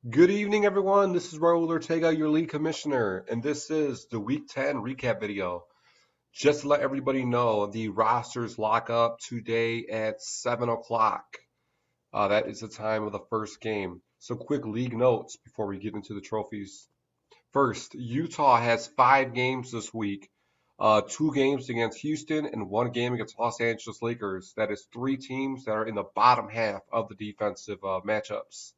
Good evening, everyone. This is Raul Ortega, your league commissioner, and this is the Week 10 recap video. Just to let everybody know, the rosters lock up today at 7 o'clock. That is the time of the first game. So quick league notes before we get into the trophies. First, Utah has 5 games this week. 2 games against Houston and 1 game against Los Angeles Lakers. That is 3 teams that are in the bottom half of the defensive matchups.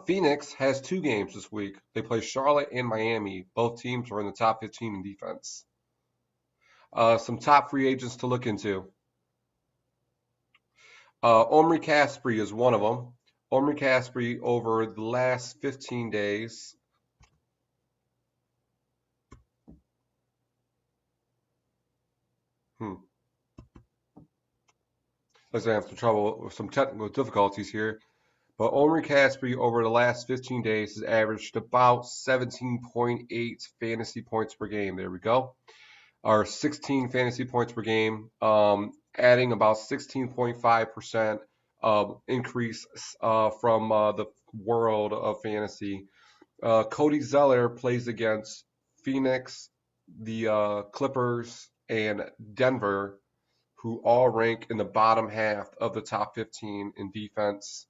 Phoenix has 2 games this week. They play Charlotte and Miami. Both teams are in the top 15 in defense. Some top free agents to look into. Omri Caspi is one of them. Omri Caspi over the last 15 days. Let's have some trouble with some technical difficulties here. But Omri Caspi over the last 15 days has averaged about 17.8 fantasy points per game. There we go. Or 16 fantasy points per game, adding about 16.5% increase from the world of fantasy. Cody Zeller plays against Phoenix, the Clippers, and Denver, who all rank in the bottom half of the top 15 in defense.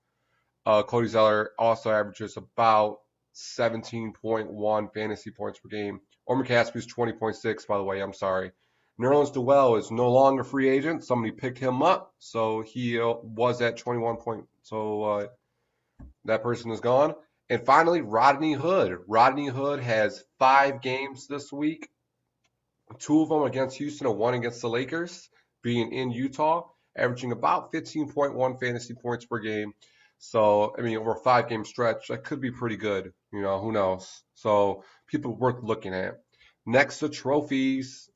Cody Zeller also averages about 17.1 fantasy points per game. Omri Caspi is 20.6, by the way. I'm sorry. Nerlens Noel is no longer free agent. Somebody picked him up, so he was at 21 points. So that person is gone. And finally, Rodney Hood. Rodney Hood has 5 games this week. 2 of them against Houston and 1 against the Lakers, being in Utah, averaging about 15.1 fantasy points per game. So, I mean, over a 5-game stretch, that could be pretty good. You know, who knows? So, people worth looking at. Next, the trophies.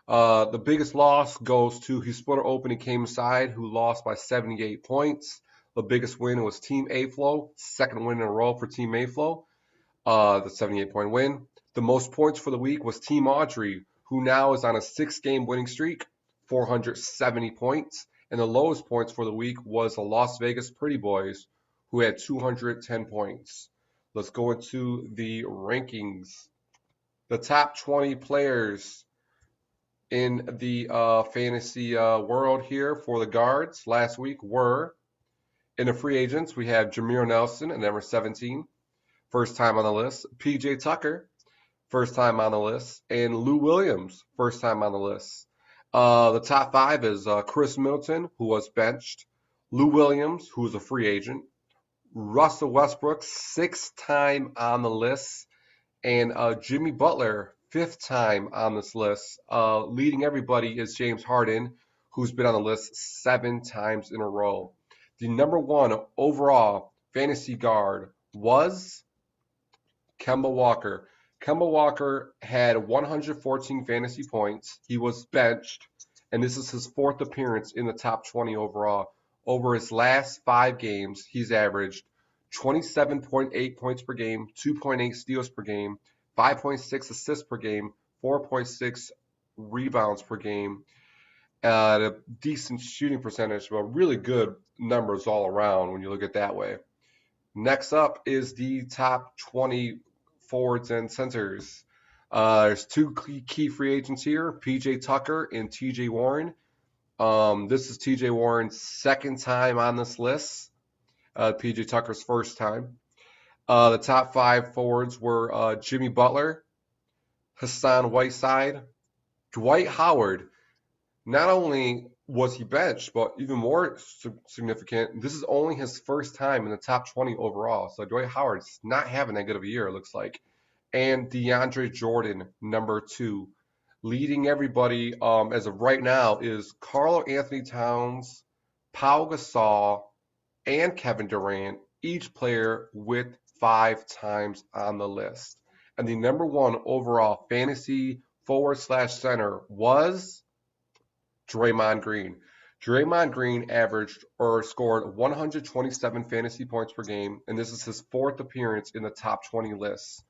The biggest loss goes to his splitter opening came inside, who lost by 78 points. The biggest win was Team A-Flow, second win in a row for Team A-Flow, the 78-point win. The most points for the week was Team Audrey, who now is on a 6-game winning streak, 470 points. And the lowest points for the week was the Las Vegas Pretty Boys, who had 210 points. Let's go into the rankings. The top 20 players in the fantasy world here for the guards last week were, in the free agents, we have Jameer Nelson at number 17, first time on the list. PJ Tucker, first time on the list. And Lou Williams, first time on the list. The top 5 is Chris Middleton, who was benched, Lou Williams, who is a free agent, Russell Westbrook, 6th time on the list, and Jimmy Butler, 5th time on this list. Leading everybody is James Harden, who's been on the list 7 times in a row. The number 1 overall fantasy guard was Kemba Walker. Kemba Walker had 114 fantasy points. He was benched, and this is his 4th appearance in the top 20 overall. Over his last 5 games, he's averaged 27.8 points per game, 2.8 steals per game, 5.6 assists per game, 4.6 rebounds per game, a decent shooting percentage, but really good numbers all around when you look at it that way. Next up is the top 20 forwards and centers. There's 2 key free agents here, PJ Tucker and TJ Warren. This is TJ Warren's 2nd time on this list. PJ Tucker's 1st time. The top 5 forwards were Jimmy Butler, Hassan Whiteside, Dwight Howard. Not only was he benched, but even more significant, this is only his 1st time in the top 20 overall. So Dwight Howard's not having that good of a year, it looks like. And DeAndre Jordan, number 2. Leading everybody as of right now is Karl Anthony Towns, Pau Gasol, and Kevin Durant, each player with 5 times on the list. And the number 1 overall fantasy forward/center was Draymond Green. Draymond Green averaged or scored 127 fantasy points per game, and this is his 4th appearance in the top 20 lists.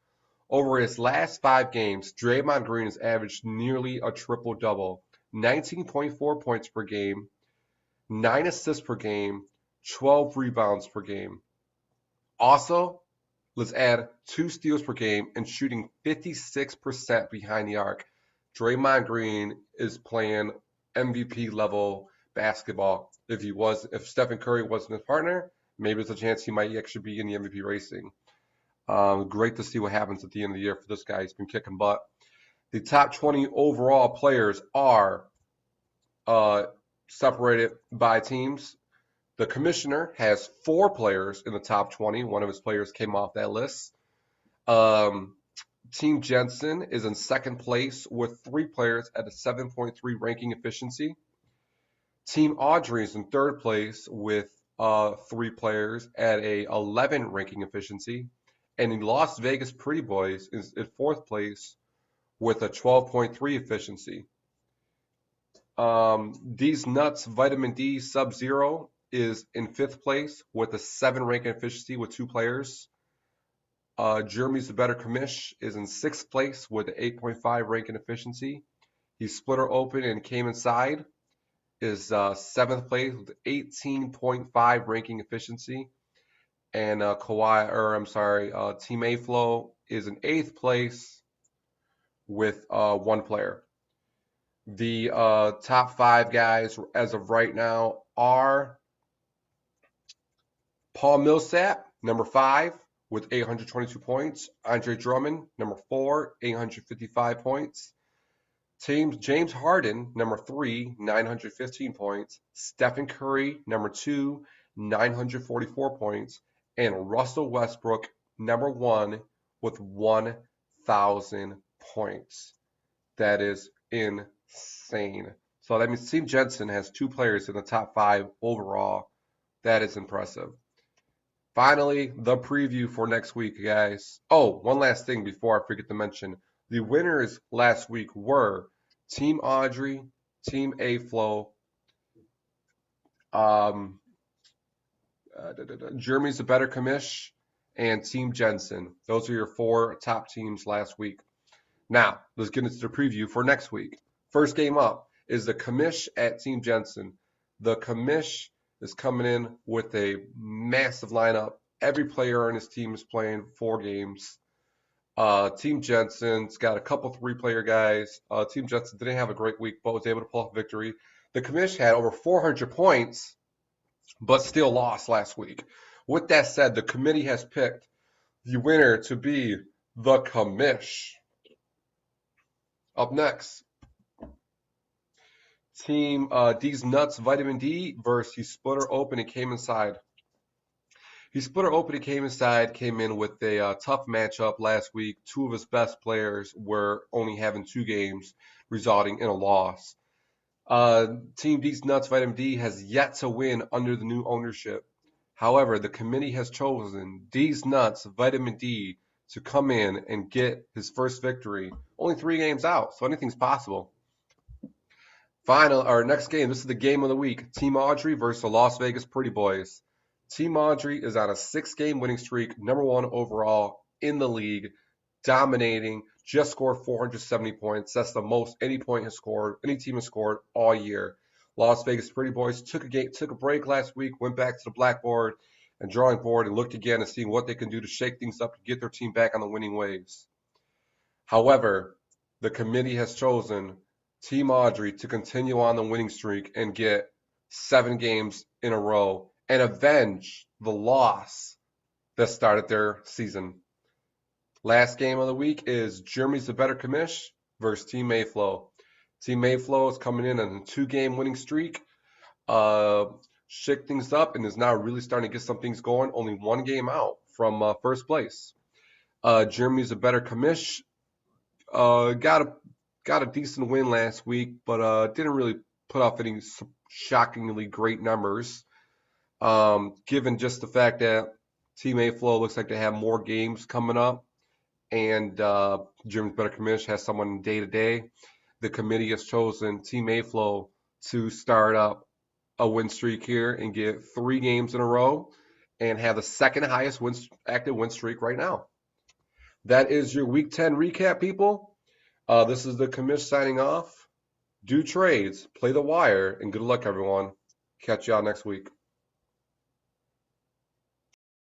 Over his last 5 games, Draymond Green has averaged nearly a triple-double, 19.4 points per game, 9 assists per game, 12 rebounds per game. Also, let's add 2 steals per game and shooting 56% behind the arc. Draymond Green is playing MVP level basketball. If Stephen Curry wasn't his partner, maybe there's a chance he might actually be in the MVP racing. Great to see what happens at the end of the year for this guy. He's been kicking butt. The top 20 overall players are separated by teams. The commissioner has 4 players in the top 20. One of his players came off that list. Team Jensen is in second place with 3 players at a 7.3 ranking efficiency. Team Audrey is in third place with 3 players at a 11 ranking efficiency. And the Las Vegas Pretty Boys is in fourth place with a 12.3 efficiency. These Nuts Vitamin D Sub-Zero is in 5th place with a 7 ranking efficiency with 2 players. Jeremy's the Better Commish is in 6th place with an 8.5 ranking efficiency. He split her open and came inside is 7th place with 18.5 ranking efficiency. And Team A-Flow is in 8th place with 1 player. The top 5 guys as of right now are Paul Millsap, number 5, with 822 points. Andre Drummond, number 4, 855 points. James Harden, number 3, 915 points. Stephen Curry, number 2, 944 points. And Russell Westbrook, number 1, with 1,000 points. That is insane. So that means Team Jensen has 2 players in the top 5 overall. That is impressive. Finally, the preview for next week, guys. Oh, one last thing before I forget to mention. The winners last week were Team Audrey, Team A-Flow, Jeremy's the Better Commish, and Team Jensen. Those are your 4 top teams last week. Now, let's get into the preview for next week. First game up is the Commish at Team Jensen. The Commish is coming in with a massive lineup. Every player on his team is playing 4 games. Team Jensen's got a couple 3-player guys. Team Jensen didn't have a great week, but was able to pull off victory. The Commish had over 400 points, but still lost last week. With that said, the committee has picked the winner to be the Commish. Up next, Team D's Nuts Vitamin D versus He Split Her Open and Came Inside. He split her open and came inside, came in with a tough matchup last week. 2 of his best players were only having 2 games, resulting in a loss. Team D's Nuts Vitamin D has yet to win under the new ownership. However, the committee has chosen D's Nuts Vitamin D to come in and get his first victory. Only 3 games out, so anything's possible. Next game, this is the game of the week. Team Audrey versus the Las Vegas Pretty Boys. Team Audrey is on a 6-game winning streak, number 1 overall in the league, dominating, just scored 470 points. That's the most any team has scored all year. Las Vegas Pretty Boys took a break last week, went back to the blackboard and drawing board and looked again and seeing what they can do to shake things up to get their team back on the winning waves. However, the committee has chosen Team Audrey to continue on the winning streak and get 7 games in a row and avenge the loss that started their season. Last game of the week is Jeremy's the Better Commish versus Team Mayflow. Team Mayflow is coming in on a 2-game winning streak. Shake things up and is now really starting to get some things going. Only 1 game out from first place. Jeremy's the Better Commish. Got a decent win last week, but didn't really put off any shockingly great numbers. Given just the fact that Team A-Flow looks like they have more games coming up, and Jeremy's Better Commish has someone day-to-day, the committee has chosen Team A-Flow to start up a win streak here and get 3 games in a row and have the second highest active win streak right now. That is your Week 10 recap, people. This is the Commish signing off. Do trades, play the wire, and good luck, everyone. Catch y'all next week.